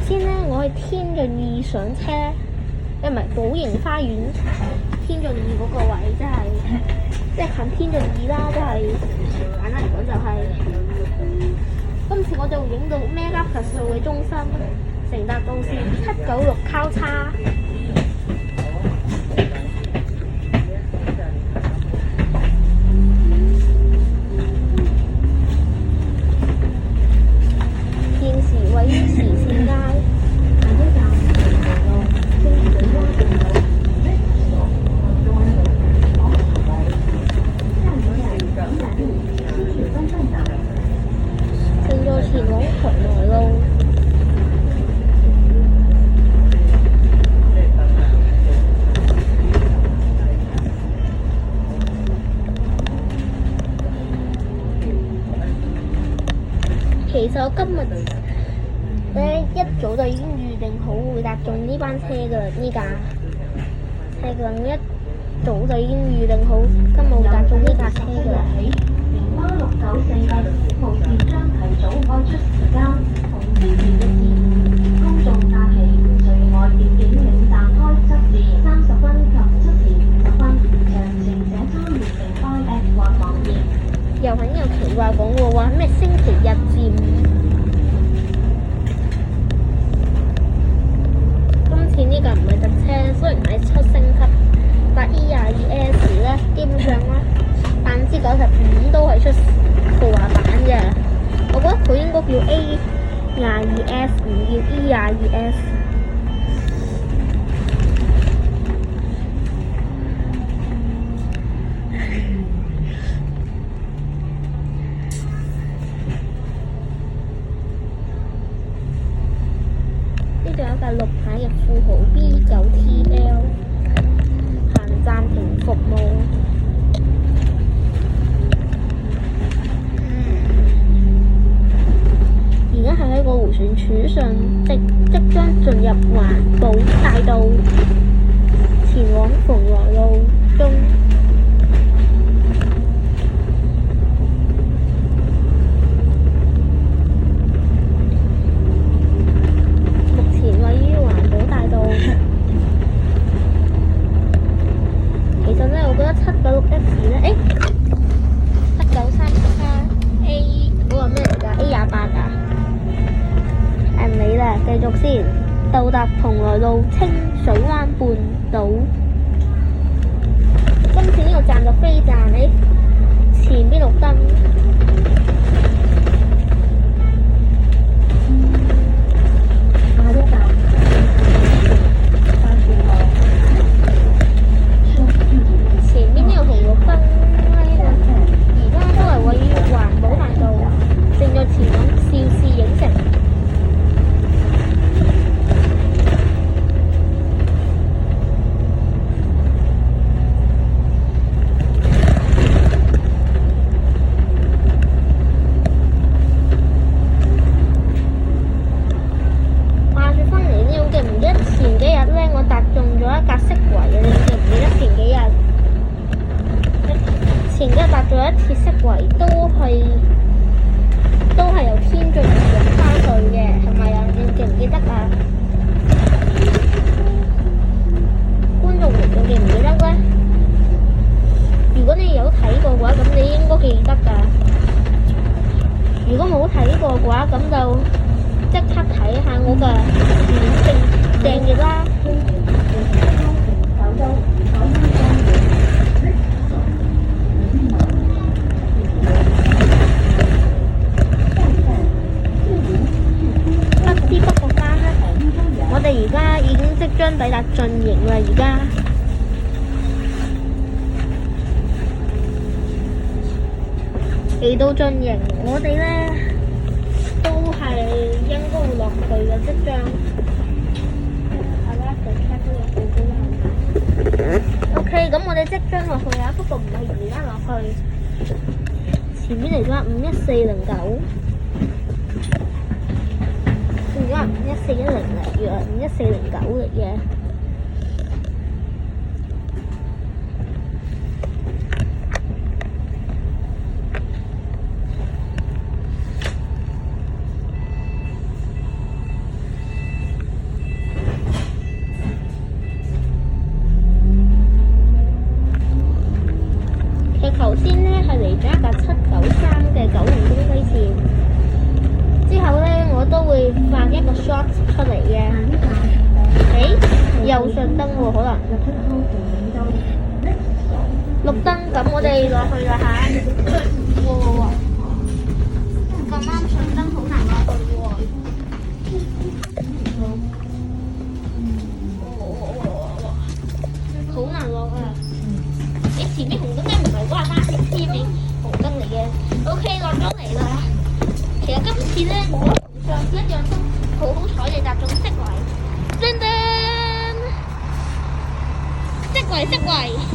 先咧，我去天潤意上車，唔係寶盈花園天潤意嗰個位，即係近天潤意啦，簡單嚟講就係。今次我就影到 MegaPlus 數位中心，乘搭到線796交叉。現時位於慈善街。正在前往蓬萊路。其實我今日咧一早就已經預定好會搭中呢班車㗎啦，呢架車㗎，我一早就已經預定好今日會搭中呢架車㗎啦。694號線將提早開出時間同時段嘅線，公眾假期除外邊境領站開7時30分及7時50分，詳情請參閱明快 App 或網頁。又很有奇怪講喎，話咩星期日至5。今次呢架唔係特車，雖然係7升級，但 E22S 咧基本上咧95%都係出豪華版嘅。我覺得佢應該叫 A22S， 唔叫 E22S。呢度有架綠牌嘅富豪 B9TL， 行暫停服務。而家係喺個迴旋處上，即將進入環保大道，前往蓬萊路中。目前位於環保大道。其實咧，我覺得796F咧，793A 嗰個咩嚟㗎 ？A28㗎。唔理啦，繼續先。到達蓬萊路清水灣半島。今次呢個站就飛站，前邊綠燈。下一站前邊呢個紅綠燈咧，而家都係位於環保大道，正在前往邵氏影城。前幾日搭咗一次色圍，都係由天津入返去嘅，係咪啊？你記唔記得啊？觀眾們仲記唔記得咧？如果你有睇過嘅話，咁你應該記得㗎。如果冇睇過嘅話，咁就即刻睇下我嘅免訂閱啦。我哋而家已經即將抵達晉營啦，而家嚟到晉營，我哋咧都係應該會落去嘅，即將。OK， 咁我哋即將落去啊，不過唔係而家落去，前面嚟咗51409。而家51410嚟嘅，51409嚟嘅。嘅九龍中西線。之後咧，我都會發一個 short 出嚟嘅。又順燈喎，可能綠燈，咁我哋落去啦嚇。哇！咁啱順燈，好難落去喎。好難落啊！前面紅燈咧唔係嗰下單，前面紅燈嚟嘅。OK， 落咗嚟啦。其實今次咧，我同上次一樣都好彩地搭中色圍，噔噔，色圍。